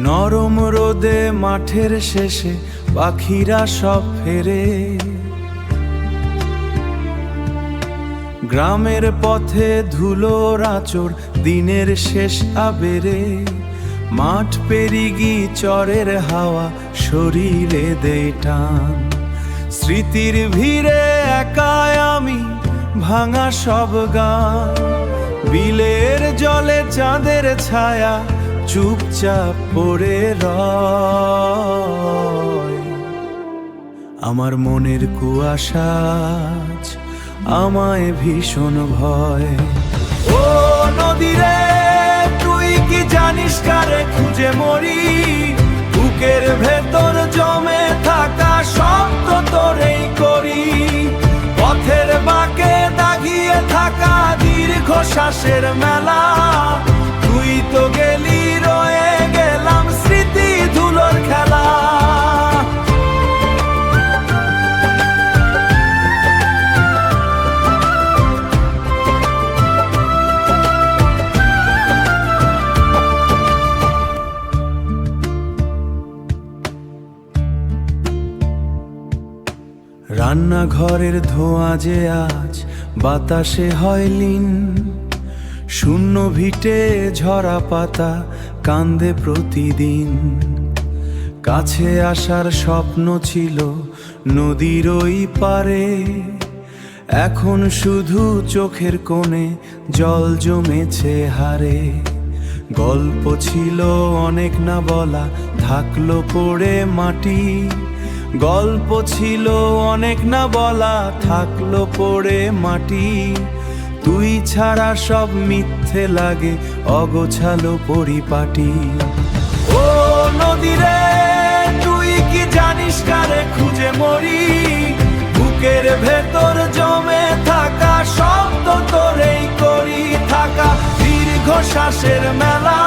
নরম রোদে মাঠের শেষে পাখিরা সব ফেরে, গ্রামের পথে ধুলোর আঁচড় দিনের শেষ আবেরে, মাঠ পেরিগি চরের হাওয়া শরীরে দেয় টান। স্মৃতির ভিড়ে একাই আমি ভাঙা সব গান, বিলের জলে চাঁদের ছায়া চুপচাপ পড়ে রয়। আমার মনের কুয়াশা আমায় ভীষণ ভয়। ও নদীরে তুই কি জানিস কারে খুঁজে মরি, বুকের ভেতর জমে থাকা সব তো তোরেই করি। পথের বাঁকে দাগিয়ে থাকা দীর্ঘ শ্বাসের মেলা, তুই তো গেলি রয়ে গেলাম স্মৃতি ধুলোর খেলা। রান্নাঘরের ধোঁয়া যে আজ বাতাসে হয় লীন, শূন্য ভিটে ঝরা পাতা কান্দে প্রতিদিন। কাছে আসার স্বপ্ন ছিল নদীর ওই পারে, এখন শুধু চোখের কোণে জল জমেছে হারে। গল্প ছিল অনেক না বলা, থাকলো পড়ে মাটি। গল্প ছিল অনেক না বলা, থাকলো পড়ে মাটি। তুই ছাড়া সব মিথ্যে লাগে, অগোছালো পরিপাটি। ও নদীরে তুই কি জানিস কারে খুঁজে মরি, বুকের ভেতর জমে থাকা সব তো তোরেই করি। থাকা দীর্ঘ শ্বাসের মেলা,